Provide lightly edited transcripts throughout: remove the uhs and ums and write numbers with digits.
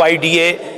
YDA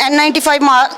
N95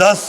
10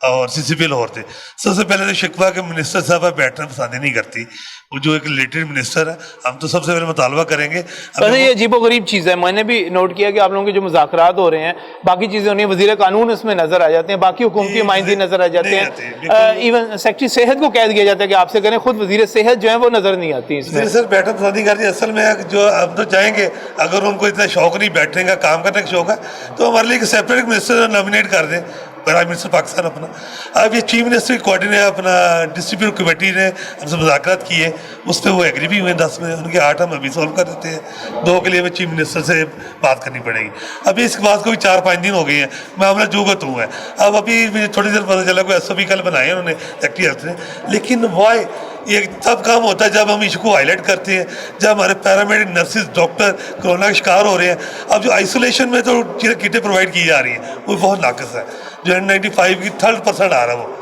اور CCP Lahore تھے. سب سے پہلے تو شکوہ کہ منسٹر صاحب بیٹھنا پسند ہی نہیں کرتی, وہ جو ایک ریلیٹڈ منسٹر ہے. ہم تو سب سے پہلے مطالبہ کریں گے. یہ عجیب و غریب چیز ہے, میں نے بھی نوٹ کیا کہ آپ لوگوں کے جو مذاکرات ہو رہے ہیں باقی چیزیں ہو رہی ہیں, وزیر قانون اس میں نظر آ جاتے ہیں, باقی حکومتی نمائندے نظر آ جاتے ہیں, ایون سیکٹری صحت کو کہہ دیا جاتا ہے کہ آپ سے کریں, خود وزیر صحت جو ہے وہ نظر نہیں آتی اس میں. سر بیٹھنا پسند نہیں کرتی. اصل میں جو ہم تو چاہیں گے اگر ان کو اتنا شوق نہیں بیٹھنے کا, کام کرنے کا شوق ہے, تو ہمارے لیے ایک سیپریٹ منسٹر نامینیٹ کر دیں, پرائم منسٹر پاکستان اپنا. اب یہ چیف منسٹر کی کوارڈینیٹر اپنا ڈسٹریبیوٹ کمیٹی نے ہم سے مذاکرات کیے, اس پہ وہ ایگری بھی ہوئے 10 میں, ان کے 8 ہم ابھی سولو کر دیتے ہیں, 2 کے لیے ہمیں چیف منسٹر سے بات کرنی پڑے گی. ابھی اس بات کو بھی 4-5 دن ہو گئے ہیں, معاملہ جوگت ہوا ہے. اب ابھی مجھے تھوڑی دیر پتہ چلا کوئی SOP کل بنائے انہوں نے سیکٹری ہیلتھ نے, لیکن وائی یہ تب کام ہوتا ہے جب ہم ایشو کو ہائی لائٹ کرتے ہیں, جب ہمارے پیرامیڈک نرسز ڈاکٹر کورونا کا شکار ہو رہے ہیں. اب جو آئسولیشن میں تو کٹیں پرووائڈ کی جا رہی ہیں وہ بہت ناقص ہے. جو N95 کی 3rd% آ رہا ہے وہ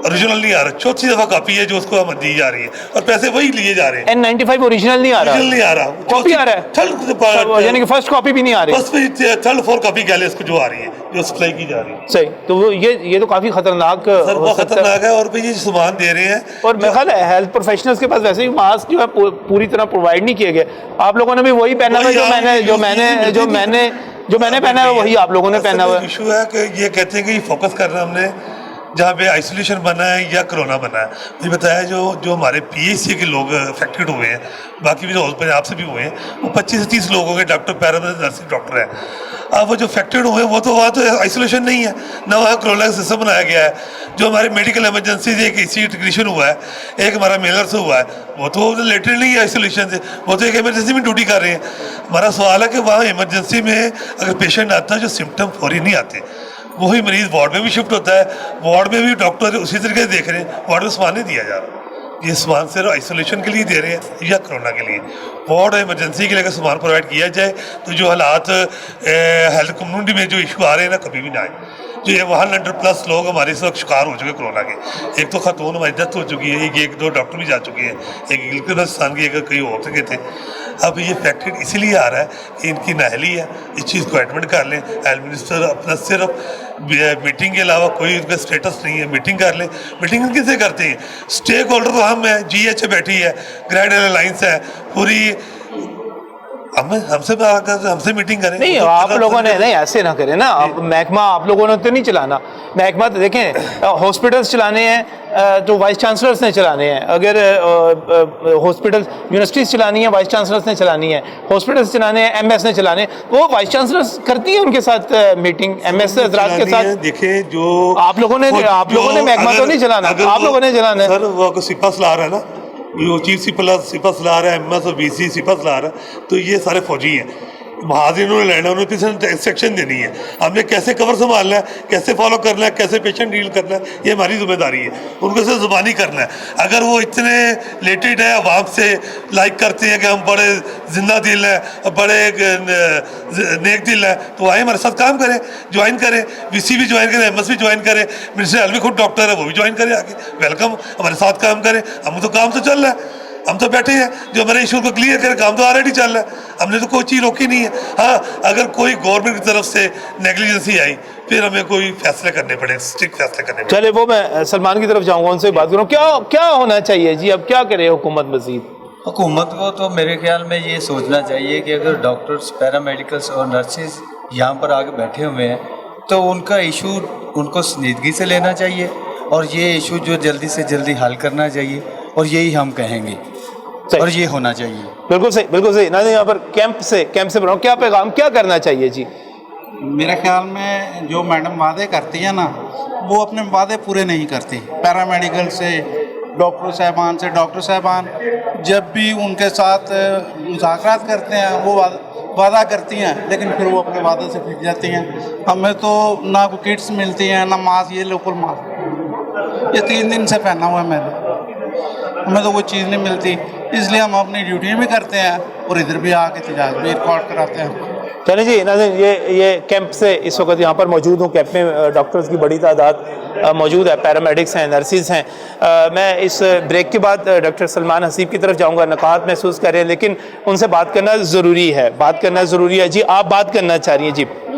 اوریجنل نہیں آ رہا, 4تھی دفعہ کاپی ہے جو اس کو ہم دی جا رہی ہے اور پیسے وہی لیے جا رہے ہیں. N95 اوریجنل نہیں آ رہا, اوریجنل نہیں آ رہا, کاپی آ رہا ہے, یعنی کہ فرسٹ کاپی بھی نہیں آ رہی, بس 3rd-4 کاپی کہہ لیں اس کو جو آ رہی ہے, جو سپلائی کی جا رہی ہے. صحیح. تو یہ تو کافی خطرناک سر وہ خطرناک ہے. اور پھر یہ سامان دے رہے ہیں, اور میرا خیال ہے ہیلتھ پروفیشنلز کے پاس ویسے ہی ماسک جو ہے پوری طرح پرووائڈ نہیں کیے گئے. آپ لوگوں نے بھی وہی پہنا ہوا ہے جو میں نے پہنا ہے, وہی آپ لوگوں نے پہنا ہوا ہے. ایشو ہے کہ یہ کہتے ہیں کہ یہ فوکس کرنا ہم نے جہاں پہ آئسولیشن بنا ہے یا کرونا بنا ہے. مجھے بتایا جو ہمارے PHC کے لوگ افیکٹڈ ہوئے ہیں, باقی بھی جو پنجاب سے بھی ہوئے ہیں, وہ 25 سے 30 لوگ ہوں گے, ڈاکٹر پیرامیڈک نرسنگ ڈاکٹر ہیں. اب وہ جو افیکٹڈ ہوئے ہیں وہ تو وہاں تو آئسولیشن نہیں ہے, نہ وہاں کرونا کا سسٹم بنایا گیا ہے. جو ہمارے میڈیکل ایمرجنسی سے ایک EC ٹیکنیشین ہوا ہے, ایک ہمارا میلر سے ہوا ہے, وہ تو ریلیٹڈ نہیں ہے آئسولیشن سے, وہ تو ایک ایمرجنسی میں ڈیوٹی کر رہے ہیں. ہمارا سوال ہے کہ وہاں ایمرجنسی میں اگر پیشنٹ آتا ہے جو سمٹم فوری نہیں آتے, وہی مریض وارڈ میں بھی شفٹ ہوتا ہے, وارڈ میں بھی ڈاکٹر اسی طریقے سے دیکھ رہے ہیں, وارڈ میں سامان نہیں دیا جا رہا. یہ سامان صرف آئسولیشن کے لیے دے رہے ہیں یا کرونا کے لیے. وارڈ اور ایمرجنسی کے لیے اگر سامان پرووائڈ کیا جائے تو جو حالات ہیلتھ کمیونٹی میں جو ایشو آ رہے ہیں نا, کبھی بھی نہ آئے. جو یہ 100+ لوگ ہمارے اس وقت شکار ہو چکے کرونا کے. ایک تو خاتون ہماری ڈیتھ ہو چکی ہے, ایک 2 ڈاکٹر بھی جا چکے ہیں, ایک ہندوستان کی, ایک کئی اور کے تھے. اب یہ فیکٹڈ اسی لیے آ رہا ہے کہ ان کی نااہلی ہے, اس چیز کو ایڈمٹ کر لیں. ہیلتھ منسٹر اپنا صرف میٹنگ کے علاوہ کوئی ان کا اسٹیٹس نہیں ہے, میٹنگ کر لیں. میٹنگ کس سے کرتے ہیں؟ اسٹیک ہولڈر تو ہم ہیں, GH بیٹھی ہے, گرینڈ الائنس ہے پوری, ہم سے میٹنگ کریں. نہیں آپ لوگوں نے نہیں ایسے نہ کریں نا, محکمہ آپ لوگوں نے تو نہیں چلانا. محکمہ تو دیکھیں ہاسپٹلس چلانے ہیں تو وائس چانسلرس نے چلانے ہیں. اگر ہاسپٹل یونیورسٹیز چلانی ہیں وائس چانسلرس نے چلانی ہے, ہاسپٹلس چلانے ہیں MS نے چلانے, وہ وائس چانسلرس کرتی ہیں ان کے ساتھ میٹنگ, MS حضرات کے ساتھ. دیکھیں جو آپ لوگوں نے محکمہ تو نہیں چلانا, آپ لوگوں نے چلانا ہے. سر وہ سپا سلا رہا ہے نا, وہ چیف سپا سلا رہا ہے, MS اور BC سپا سلا رہا ہے, تو یہ سارے فوجی ہیں. محاذ انہوں نے لینا, انہوں نے انسٹرکشن دینی ہے, ہم نے کیسے کور سنبھالنا ہے, کیسے فالو کرنا ہے, کیسے پیشنٹ ڈیل کرنا ہے, یہ ہماری ذمہ داری ہے. ان کو صرف زبانی کرنا ہے. اگر وہ اتنے ریلیٹڈ ہے عوام سے, لائک کرتے ہیں کہ ہم بڑے زندہ دل ہیں, بڑے نیک دل ہیں, تو آئیں ہمارے ساتھ کام کریں, جوائن کریں. VC بھی جوائن کریں, MS بھی جوائن کریں, منسٹر ہیلتھ بھی خود ڈاکٹر ہے, وہ بھی جوائن کریں, آگے ویلکم, ہمارے ساتھ کام کریں. ہم تو کام تو چل رہا ہے, ہم تو بیٹھے ہیں جو ہمارے ایشو کو کلیئر کریں, کام تو آلریڈی چل رہا ہے, ہم نے تو کوئی چیز روکی نہیں ہے. ہاں اگر کوئی گورنمنٹ کی طرف سے نیگلیجنسی آئی پھر ہمیں کوئی فیصلے کرنے پڑے, اسٹرکٹ فیصلے کرنے پڑے. چلے وہ میں سلمان کی طرف جاؤں گا, ان سے بات کروں. کیا ہونا چاہیے جی, اب کیا کرے حکومت مزید؟ حکومت کو تو میرے خیال میں یہ سوچنا چاہیے کہ اگر ڈاکٹرز, پیرامیڈیکلس اور نرسز یہاں پر آگے بیٹھے ہوئے ہیں تو ان کا ایشو ان کو سنجیدگی سے لینا چاہیے, اور یہ ایشو جو جلدی سے جلدی حل کرنا چاہیے, اور یہی ہم کہیں گے, اور یہ ہونا چاہیے. بالکل صحیح, بالکل صحیح. نہ یہاں پر کیمپ سے بناؤ, کیا پیغام کیا کرنا چاہیے جی؟ میرے خیال میں جو میڈم وعدے کرتی ہیں نا, وہ اپنے وعدے پورے نہیں کرتی. پیرامیڈیکل سے, ڈاکٹر صاحبان جب بھی ان کے ساتھ مذاکرات کرتے ہیں وہ وعدہ کرتی ہیں, لیکن پھر وہ اپنے وعدے سے پھر جاتی ہیں. ہمیں تو نہ کوئی کٹس ملتی ہیں, نہ ماسک, یہ لوکل ماسک یہ 3 دن سے پہنا ہوا ہے میں نے, ہمیں تو کوئی چیز نہیں ملتی. اس لیے ہم اپنی ڈیوٹی بھی کرتے ہیں اور ادھر بھی آ کے تجارت بھی ریکارڈ کراتے ہیں. چلیں جی ناظرین, یہ کیمپ سے اس وقت یہاں پر موجود ہوں. کیمپ میں ڈاکٹرز کی بڑی تعداد موجود ہے, پیرامیڈکس ہیں, نرسز ہیں. میں اس بریک کے بعد ڈاکٹر سلمان حسیب کی طرف جاؤں گا. نکات محسوس کر رہے ہیں لیکن ان سے بات کرنا ضروری ہے, جی آپ بات کرنا چاہ رہی ہیں جی؟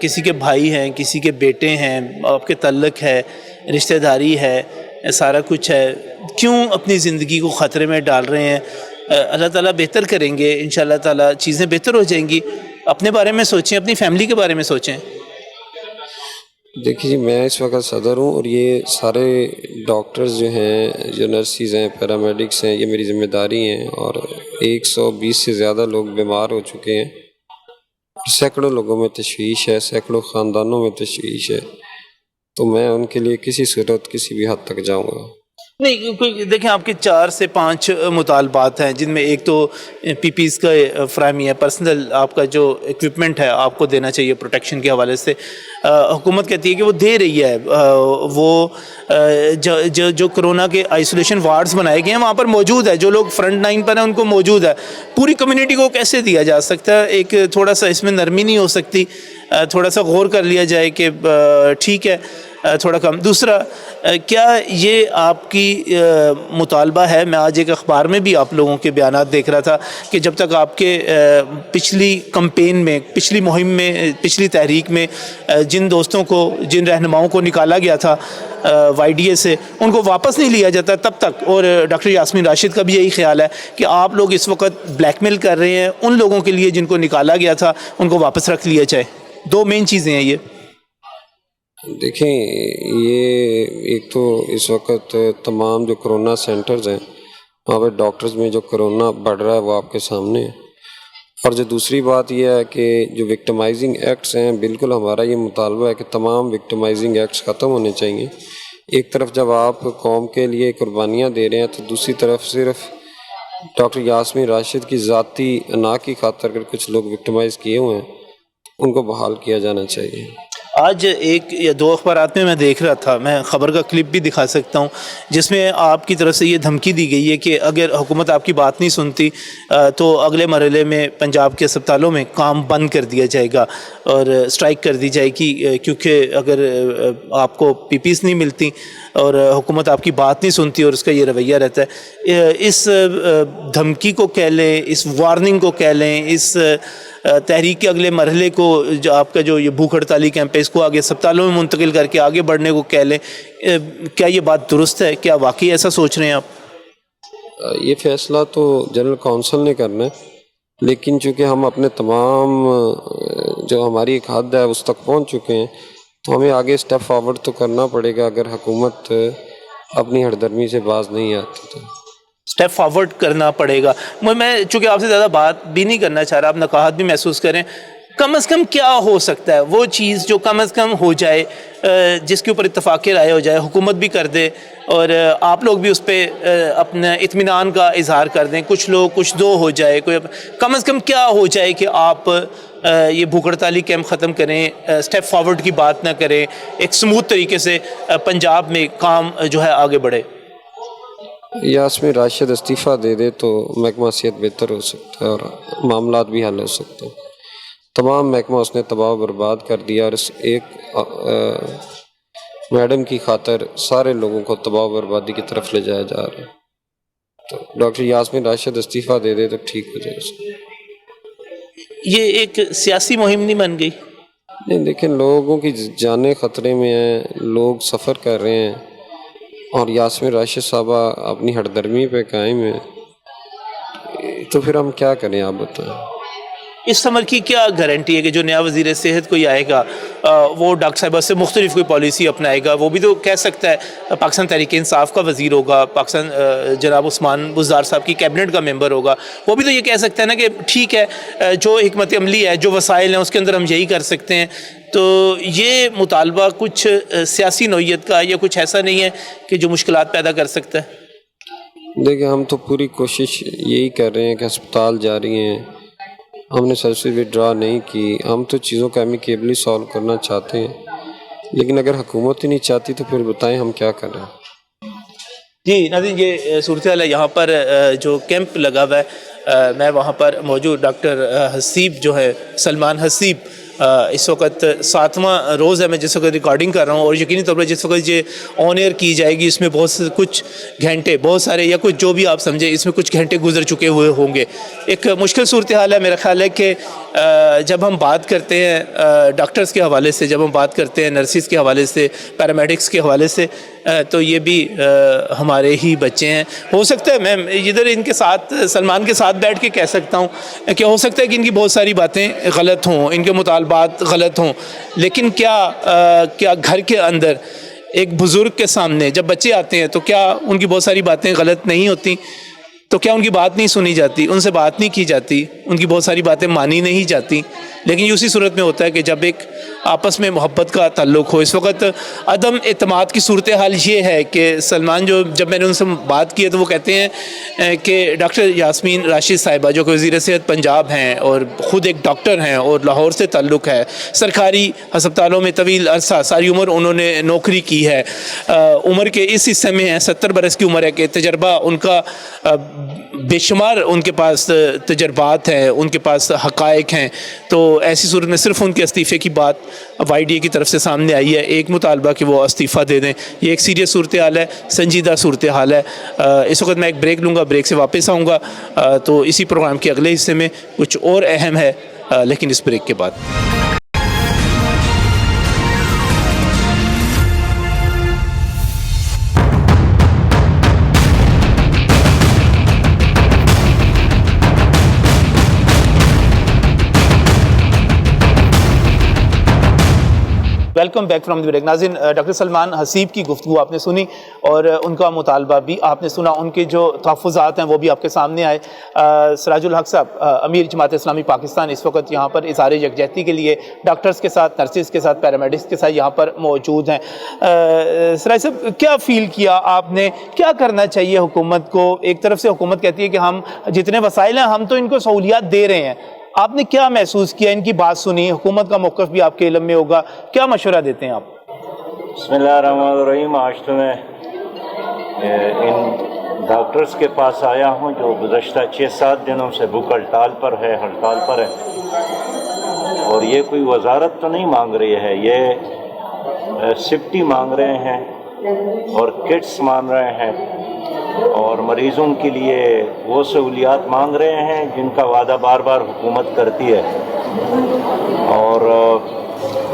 کسی کے بھائی ہیں, کسی کے بیٹے ہیں, آپ کے تعلق ہے, رشتہ داری ہے, سارا کچھ ہے, کیوں اپنی زندگی کو خطرے میں ڈال رہے ہیں؟ اللہ تعالیٰ بہتر کریں گے انشاءاللہ تعالیٰ, چیزیں بہتر ہو جائیں گی. اپنے بارے میں سوچیں, اپنی فیملی کے بارے میں سوچیں. دیکھیے جی, میں اس وقت صدر ہوں اور یہ سارے ڈاکٹرز جو ہیں, جو نرسز ہیں, پیرامیڈکس ہیں, یہ میری ذمہ داری ہیں. اور 120 سے زیادہ لوگ بیمار ہو چکے ہیں, سینکڑوں لوگوں میں تشویش ہے, سینکڑوں خاندانوں میں تشویش ہے. تو میں ان کے لیے کسی صورت کسی بھی حد تک جاؤں گا. نہیں, دیکھیں آپ کے 4 سے 5 مطالبات ہیں, جن میں ایک تو پی پیز کا فراہمی ہے, پرسنل آپ کا جو ایکوپمنٹ ہے آپ کو دینا چاہیے پروٹیکشن کے حوالے سے. حکومت کہتی ہے کہ وہ دے رہی ہے, وہ جو کرونا کے آئسولیشن وارڈز بنائے گئے ہیں وہاں پر موجود ہے, جو لوگ فرنٹ لائن پر ہیں ان کو موجود ہے. پوری کمیونٹی کو کیسے دیا جا سکتا ہے؟ ایک تھوڑا سا اس میں نرمی نہیں ہو سکتی؟ تھوڑا سا غور کر لیا جائے کہ ٹھیک ہے تھوڑا کم. دوسرا, کیا یہ آپ کی مطالبہ ہے؟ میں آج ایک اخبار میں بھی آپ لوگوں کے بیانات دیکھ رہا تھا کہ جب تک آپ کے پچھلی کمپین میں, پچھلی مہم میں, پچھلی تحریک میں جن دوستوں کو, جن رہنماؤں کو نکالا گیا تھا وائی ڈی اے سے, ان کو واپس نہیں لیا جاتا تب تک. اور ڈاکٹر یاسمین راشد کا بھی یہی خیال ہے کہ آپ لوگ اس وقت بلیک میل کر رہے ہیں ان لوگوں کے لیے جن کو نکالا گیا تھا, ان کو واپس رکھ لیا جائے. 2 مین چیزیں ہیں یہ. دیکھیں, یہ ایک تو اس وقت تمام جو کرونا سینٹرز ہیں وہاں پہ ڈاکٹرز میں جو کرونا بڑھ رہا ہے وہ آپ کے سامنے ہے. اور جو دوسری بات یہ ہے کہ جو وکٹمائزنگ ایکٹس ہیں, بالکل ہمارا یہ مطالبہ ہے کہ تمام وکٹمائزنگ ایکٹس ختم ہونے چاہیے. ایک طرف جب آپ قوم کے لیے قربانیاں دے رہے ہیں تو دوسری طرف صرف ڈاکٹر یاسمین راشد کی ذاتی انا کی خاطر اگر کچھ لوگ وکٹمائز کیے ہوئے ہیں ان کو بحال کیا جانا چاہیے. آج 1 یا 2 اخبارات میں دیکھ رہا تھا, میں خبر کا کلپ بھی دکھا سکتا ہوں, جس میں آپ کی طرف سے یہ دھمکی دی گئی ہے کہ اگر حکومت آپ کی بات نہیں سنتی تو اگلے مرحلے میں پنجاب کے اسپتالوں میں کام بند کر دیا جائے گا اور اسٹرائک کر دی جائے گی, کیونکہ اگر آپ کو پی پیز نہیں ملتی اور حکومت آپ کی بات نہیں سنتی اور اس کا یہ رویہ رہتا ہے. اس دھمکی کو کہہ لیں, اس وارننگ کو کہہ لیں, اس تحریک کے اگلے مرحلے کو, جو آپ کا جو یہ بھوک ہڑتالی کیمپ ہے, اس کو آگے اسپتالوں میں منتقل کر کے آگے بڑھنے کو کہہ لیں, کیا یہ بات درست ہے؟ کیا واقعی ایسا سوچ رہے ہیں آپ؟ یہ فیصلہ تو جنرل کونسل نے کرنا ہے, لیکن چونکہ ہم اپنے تمام جو ہماری ایک حد ہے اس تک پہنچ چکے ہیں تو ہمیں آگے اسٹیپ فارورڈ تو کرنا پڑے گا. اگر حکومت اپنی ہردرمی سے باز نہیں آتی تو اسٹیپ فارورڈ کرنا پڑے گا. میں چونکہ آپ سے زیادہ بات بھی نہیں کرنا چاہ رہا, آپ نقاہت بھی محسوس کریں, کم از کم کیا ہو سکتا ہے وہ چیز جو کم از کم ہو جائے, جس کے اوپر اتفاق رائے ہو جائے, حکومت بھی کر دے اور آپ لوگ بھی اس پہ اپنے اطمینان کا اظہار کر دیں, کچھ لوگ کچھ دو ہو جائے, کوئی کم از کم کیا ہو جائے کہ آپ یہ بھوک ہڑتالی کیمپ ختم کریں, اسٹیپ فارورڈ کی بات نہ کریں, ایک سموتھ طریقے سے پنجاب میں کام جو ہے آگے بڑھے. یاسمین راشد استعفیٰ دے دے تو محکمہ صحت بہتر ہو سکتا ہے اور معاملات بھی حل ہو سکتے ہیں. تمام محکمہ اس نے تباہ و برباد کر دیا اور اس ایک میڈم کی خاطر سارے لوگوں کو تباہ و بربادی کی طرف لے جایا جا رہا ہے. تو ڈاکٹر یاسمین راشد استعفیٰ دے دے تو ٹھیک ہو جائے. یہ ایک سیاسی مہم نہیں بن گئی؟ نہیں, دیکھیں, لوگوں کی جانیں خطرے میں ہیں, لوگ سفر کر رہے ہیں اور یاسمین راشد صاحبہ اپنی ہردرمی پہ قائم ہیں, تو پھر ہم کیا کریں آپ بتائیں. اس سمر کی کیا گارنٹی ہے کہ جو نیا وزیر صحت کوئی آئے گا وہ ڈاکٹر صاحبہ سے مختلف کوئی پالیسی اپنائے گا؟ وہ بھی تو کہہ سکتا ہے پاکستان تحریک انصاف کا وزیر ہوگا, پاکستان جناب عثمان بزدار صاحب کی کیبنٹ کا ممبر ہوگا, وہ بھی تو یہ کہہ سکتا ہے نا کہ ٹھیک ہے جو حکمت عملی ہے, جو وسائل ہیں اس کے اندر ہم یہی کر سکتے ہیں. تو یہ مطالبہ کچھ سیاسی نوعیت کا یا کچھ ایسا نہیں ہے کہ جو مشکلات پیدا کر سکتا ہے؟ دیکھیں, ہم تو پوری کوشش یہی کر رہے ہیں کہ ہسپتال جاری ہیں, ہم نے سبسڈی وڈرا نہیں کی, ہم تو چیزوں کو ایمیکیبلی سالو کرنا چاہتے ہیں, لیکن اگر حکومت ہی نہیں چاہتی تو پھر بتائیں ہم کیا کریں. جی ناظرین, یہ صورتحال ہے. یہاں پر جو کیمپ لگا ہوا ہے, میں وہاں پر موجود ڈاکٹر حسیب جو ہے, سلمان حسیب, اس وقت 7واں روز ہے میں جس وقت ریکارڈنگ کر رہا ہوں, اور یقینی طور پر جس وقت یہ آن ایئر کی جائے گی اس میں کچھ گھنٹے, بہت سارے یا کچھ جو بھی آپ سمجھیں, اس میں کچھ گھنٹے گزر چکے ہوئے ہوں گے. ایک مشکل صورتحال ہے. میرا خیال ہے کہ جب ہم بات کرتے ہیں ڈاکٹرز کے حوالے سے, جب ہم بات کرتے ہیں نرسز کے حوالے سے, پیرامیڈکس کے حوالے سے, تو یہ بھی ہمارے ہی بچے ہیں. ہو سکتا ہے میں ادھر ان کے ساتھ سلمان کے ساتھ بیٹھ کے کہہ سکتا ہوں کہ ہو سکتا ہے کہ ان کی بہت ساری باتیں غلط ہوں, ان کے مطالبات غلط ہوں, لیکن کیا گھر کے اندر ایک بزرگ کے سامنے جب بچے آتے ہیں تو کیا ان کی بہت ساری باتیں غلط نہیں ہوتی؟ تو کیا ان کی بات نہیں سنی جاتی, ان سے بات نہیں کی جاتی, ان کی بہت ساری باتیں مانی نہیں جاتی؟ لیکن یہ اسی صورت میں ہوتا ہے کہ جب ایک آپس میں محبت کا تعلق ہو. اس وقت عدم اعتماد کی صورتحال یہ ہے کہ سلمان جب میں نے ان سے بات کی ہے تو وہ کہتے ہیں کہ ڈاکٹر یاسمین راشد صاحبہ جو کہ وزیر صحت پنجاب ہیں اور خود ایک ڈاکٹر ہیں اور لاہور سے تعلق ہے, سرکاری ہسپتالوں میں طویل عرصہ ساری عمر انہوں نے نوکری کی ہے, عمر کے اس حصے میں ہیں, 70 برس کی عمر ہے, کہ تجربہ ان کا بے شمار, ان کے پاس تجربات ہیں, ان کے پاس حقائق ہیں. تو ایسی صورت میں صرف ان کے استعفے کی بات وائی ڈی اے کی طرف سے سامنے آئی ہے, ایک مطالبہ کہ وہ استعفیٰ دے دیں. یہ ایک سیریس صورتحال ہے, سنجیدہ صورتحال ہے. اس وقت میں ایک بریک لوں گا, بریک سے واپس آؤں گا تو اسی پروگرام کے اگلے حصے میں کچھ اور اہم ہے, لیکن اس بریک کے بعد. Welcome back from the break. ناظرین, ڈاکٹر سلمان حسیب کی گفتگو آپ نے سنی اور ان کا مطالبہ بھی آپ نے سنا, ان کے جو تحفظات ہیں وہ بھی آپ کے سامنے آئے. سراج الحق صاحب, امیر جماعت اسلامی پاکستان, اس وقت یہاں پر اظہار یکجہتی کے لیے ڈاکٹرز کے ساتھ, نرسز کے ساتھ, پیرامیڈکس کے ساتھ یہاں پر موجود ہیں. سراج صاحب, کیا فیل کیا آپ نے, کیا کرنا چاہیے حکومت کو؟ ایک طرف سے حکومت کہتی ہے کہ ہم جتنے وسائل ہیں ہم تو ان کو سہولیات دے رہے ہیں, آپ نے کیا محسوس کیا, ان کی بات سنی, حکومت کا موقف بھی آپ کے علم میں ہوگا, کیا مشورہ دیتے ہیں آپ؟ بسم اللہ الرحمن الرحیم. آج تو میں ان ڈاکٹرز کے پاس آیا ہوں جو گزشتہ 6-7 دنوں سے بھوک ہڑتال پر ہے, اور یہ کوئی وزارت تو نہیں مانگ رہی ہے, یہ سفٹی مانگ رہے ہیں اور کٹس مانگ رہے ہیں اور مریضوں کے لیے وہ سہولیات مانگ رہے ہیں جن کا وعدہ بار بار حکومت کرتی ہے. اور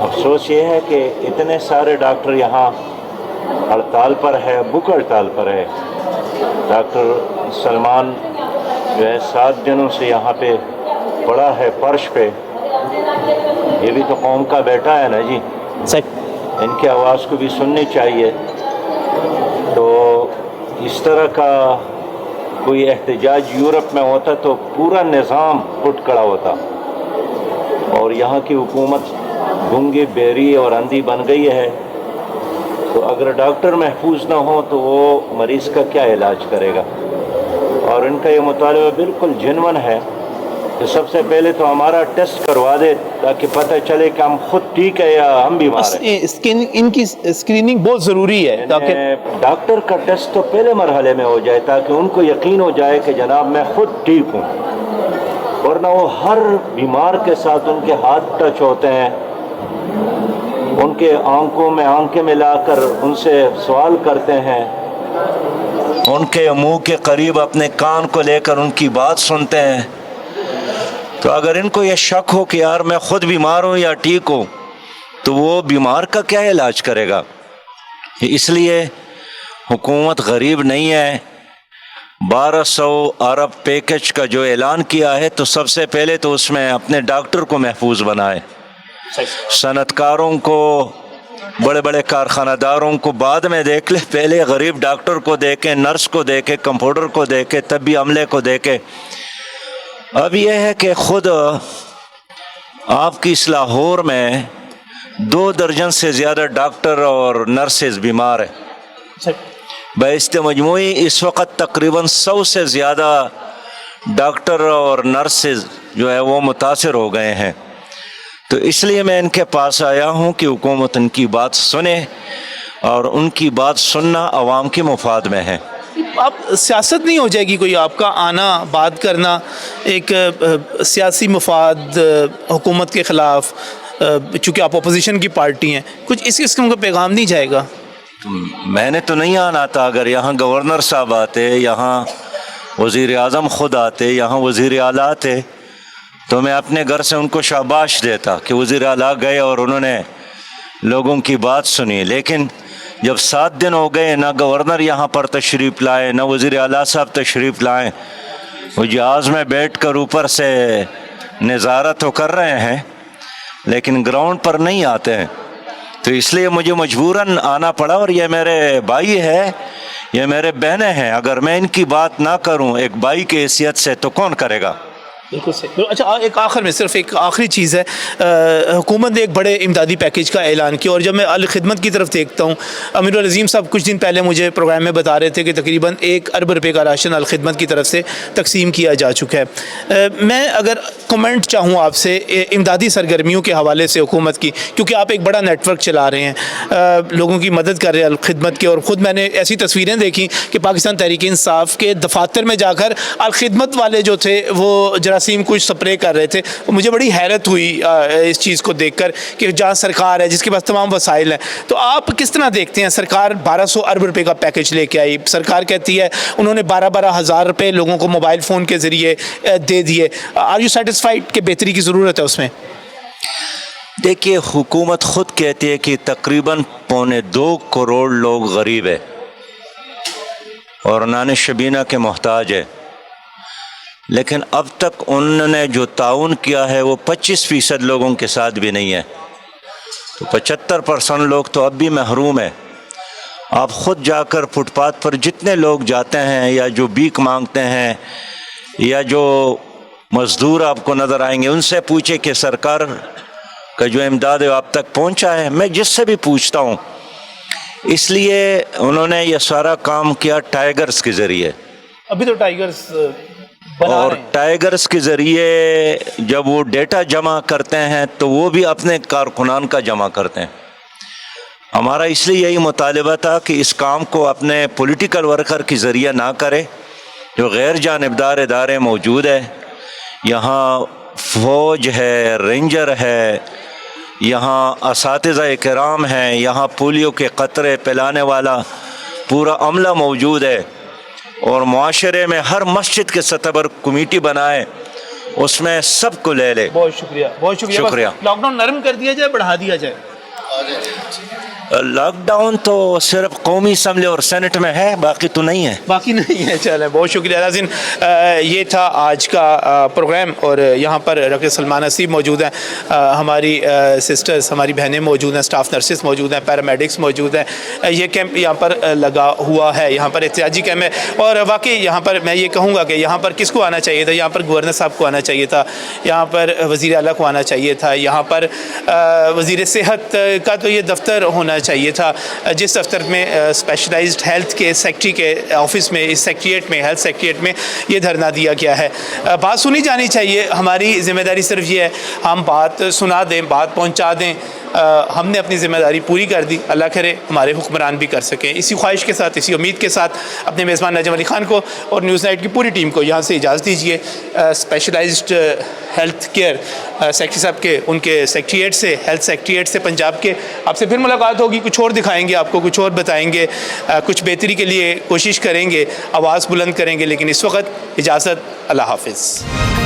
افسوس یہ ہے کہ اتنے سارے ڈاکٹر یہاں ہڑتال پر ہے, بھوک ہڑتال پر ہے. ڈاکٹر سلمان جو ہے 7 دنوں سے یہاں پہ پڑا ہے فرش پہ. یہ بھی تو قوم کا بیٹا ہے نا جی, ان کی آواز کو بھی سننی چاہیے. تو اس طرح کا کوئی احتجاج یورپ میں ہوتا تو پورا نظام اٹھ کھڑا ہوتا, اور یہاں کی حکومت گونگی, بیری اور اندھی بن گئی ہے. تو اگر ڈاکٹر محفوظ نہ ہو تو وہ مریض کا کیا علاج کرے گا؟ اور ان کا یہ مطالبہ بالکل جنون ہے کہ سب سے پہلے تو ہمارا ٹیسٹ کروا دے تاکہ پتہ چلے کہ ہم خود ٹھیک ہے یا ہم بیمار ہیں. ان کی اسکریننگ بہت ضروری ہے تاکہ ڈاکٹر کا ٹیسٹ تو پہلے مرحلے میں ہو جائے تاکہ ان کو یقین ہو جائے کہ جناب میں خود ٹھیک ہوں. ورنہ وہ ہر بیمار کے ساتھ ان کے ہاتھ ٹچ ہوتے ہیں, ان کے آنکھوں میں آنکھیں ملا کر ان سے سوال کرتے ہیں, ان کے منہ کے قریب اپنے کان کو لے کر ان کی بات سنتے ہیں. تو اگر ان کو یہ شک ہو کہ یار میں خود بیمار ہوں یا ٹھیک ہوں تو وہ بیمار کا کیا علاج کرے گا؟ اس لیے حکومت غریب نہیں ہے. 1200 ارب پیکج کا جو اعلان کیا ہے تو سب سے پہلے تو اس میں اپنے ڈاکٹر کو محفوظ بنائے, صنعت کاروں کو, بڑے بڑے کارخانہ داروں کو بعد میں دیکھ لے, پہلے غریب ڈاکٹر کو دیکھیں, نرس کو دیکھیں, کمپاؤنڈر کو دیکھیں, طبی عملے کو دیکھیں. اب یہ ہے کہ خود آپ کی اس لاہور میں 2 درجن سے زیادہ ڈاکٹر اور نرسز بیمار ہیں. بیشت مجموعی اس وقت تقریباً 100 سے زیادہ ڈاکٹر اور نرسز جو ہے وہ متاثر ہو گئے ہیں. تو اس لیے میں ان کے پاس آیا ہوں کہ حکومت ان کی بات سنے, اور ان کی بات سننا عوام کے مفاد میں ہے. اب سیاست نہیں ہو جائے گی کوئی, آپ کا آنا, بات کرنا, ایک سیاسی مفاد حکومت کے خلاف, چونکہ آپ اپوزیشن کی پارٹی ہیں، کچھ اس قسم کا پیغام نہیں جائے گا؟ میں نے تو نہیں آنا تھا، اگر یہاں گورنر صاحب آتے، یہاں وزیر اعظم خود آتے، یہاں وزیر اعلیٰ آتے، تو میں اپنے گھر سے ان کو شاباش دیتا کہ وزیر اعلیٰ گئے اور انہوں نے لوگوں کی بات سنی. لیکن جب 7 دن ہو گئے، نہ گورنر یہاں پر تشریف لائے، نہ وزیر اعلیٰ صاحب تشریف لائیں، وہ جہاز میں بیٹھ کر اوپر سے نظارہ تو کر رہے ہیں لیکن گراؤنڈ پر نہیں آتے ہیں، تو اس لیے مجھے مجبوراً آنا پڑا. اور یہ میرے بھائی ہے، یہ میرے بہنیں ہیں، اگر میں ان کی بات نہ کروں ایک بھائی کی حیثیت سے تو کون کرے گا؟ بالکل صحیح. اچھا، ایک آخر میں صرف ایک آخری چیز ہے، حکومت نے ایک بڑے امدادی پیکیج کا اعلان کیا، اور جب میں الخدمت کی طرف دیکھتا ہوں، امیر العظیم صاحب کچھ دن پہلے مجھے پروگرام میں بتا رہے تھے کہ تقریباً 1 ارب روپے کا راشن الخدمت کی طرف سے تقسیم کیا جا چکا ہے. میں اگر کمنٹ چاہوں آپ سے امدادی سرگرمیوں کے حوالے سے حکومت کی، کیونکہ آپ ایک بڑا نیٹ ورک چلا رہے ہیں، لوگوں کی مدد کر رہے ہیں الخدمت کے، اور خود میں نے ایسی تصویریں دیکھی کہ پاکستان تحریک انصاف کے دفاتر میں جا کر الخدمت والے جو تھے وہ جراثیم کچھ سپرے کر رہے تھے. مجھے بڑی حیرت ہوئی اس چیز کو دیکھ کر کہ جہاں سرکار ہے جس کے پاس تمام وسائل ہیں. تو آپ کس طرح دیکھتے ہیں؟ سرکار 1200 ارب روپے کا پیکیج لے کے آئی، سرکار کہتی ہے انہوں نے 12 ہزار روپے لوگوں کو موبائل فون کے ذریعے دے دیے. آر یو سیٹسفائیڈ کہ بہتری کی ضرورت ہے اس میں؟ دیکھیے، حکومت خود کہتی ہے کہ تقریباً 2.25 کروڑ لوگ غریب ہے اور نان شبینہ کے محتاج ہے، لیکن اب تک انہوں نے جو تعاون کیا ہے وہ 25% لوگوں کے ساتھ بھی نہیں ہے، تو 75% لوگ تو اب بھی محروم ہے. آپ خود جا کر فٹ پاتھ پر جتنے لوگ جاتے ہیں یا جو بھیک مانگتے ہیں یا جو مزدور آپ کو نظر آئیں گے، ان سے پوچھیں کہ سرکار کا جو امداد ہے آپ تک پہنچا ہے. میں جس سے بھی پوچھتا ہوں، اس لیے انہوں نے یہ سارا کام کیا ٹائیگرز کے ذریعے. ابھی تو ٹائیگرز اور ٹائیگرز کے ذریعے جب وہ ڈیٹا جمع کرتے ہیں تو وہ بھی اپنے کارکنان کا جمع کرتے ہیں. ہمارا اس لیے یہی مطالبہ تھا کہ اس کام کو اپنے پولیٹیکل ورکر کے ذریعے نہ کرے. جو غیر جانبدار ادارے موجود ہیں، یہاں فوج ہے، رینجر ہے، یہاں اساتذہ کرام ہیں، یہاں پولیو کے قطرے پلانے والا پورا عملہ موجود ہے، اور معاشرے میں ہر مسجد کے سطح پر کمیٹی بنائے، اس میں سب کو لے لے. بہت شکریہ، بہت شکریہ. شکریہ. لاک ڈاؤن نرم کر دیا جائے، بڑھا دیا جائے؟ لاک ڈاؤن تو صرف قومی اسمبلی اور سینٹ میں ہے، باقی تو نہیں ہے. باقی نہیں ہے. چلیں، بہت شکریہ ناظرین. یہ تھا آج کا پروگرام، اور یہاں پر ڈاکٹر سلمان حسیب موجود ہیں، ہماری سسٹرز، ہماری بہنیں موجود ہیں، اسٹاف نرسز موجود ہیں، پیرامیڈکس موجود ہیں. یہ کیمپ یہاں پر لگا ہوا ہے، یہاں پر احتجاجی کیمپ ہے، اور واقعی یہاں پر میں یہ کہوں گا کہ یہاں پر کس کو آنا چاہیے تھا؟ یہاں پر گورنر صاحب کو آنا چاہیے تھا، یہاں پر وزیر اعلیٰ کو آنا چاہیے تھا، یہاں پر وزیر صحت کا تو یہ دفتر ہونا چاہیے تھا، جس دفتر میں اسپیشلائزڈ ہیلتھ کے سیکٹری کے آفس میں، اس سیکٹریٹ میں، ہیلتھ سیکٹریٹ میں یہ دھرنا دیا گیا ہے. بات سنی جانی چاہیے. ہماری ذمہ داری صرف یہ ہے ہم بات سنا دیں، بات پہنچا دیں. ہم نے اپنی ذمہ داری پوری کر دی، اللہ کرے ہمارے حکمران بھی کر سکیں. اسی خواہش کے ساتھ، اسی امید کے ساتھ اپنے میزبان نجم علی خان کو اور نیوز نائٹ کی پوری ٹیم کو یہاں سے اجازت دیجیے. اسپیشلائزڈ ہیلتھ کیئر سیکٹری صاحب کے، ان کے سیکٹریٹ سے، ہیلتھ سیکٹریٹ سے پنجاب کے، آپ سے پھر ملاقات ہوگی. کچھ اور دکھائیں گے آپ کو، کچھ اور بتائیں گے، کچھ بہتری کے لیے کوشش کریں گے، آواز بلند کریں گے. لیکن اس وقت اجازت، اللہ حافظ.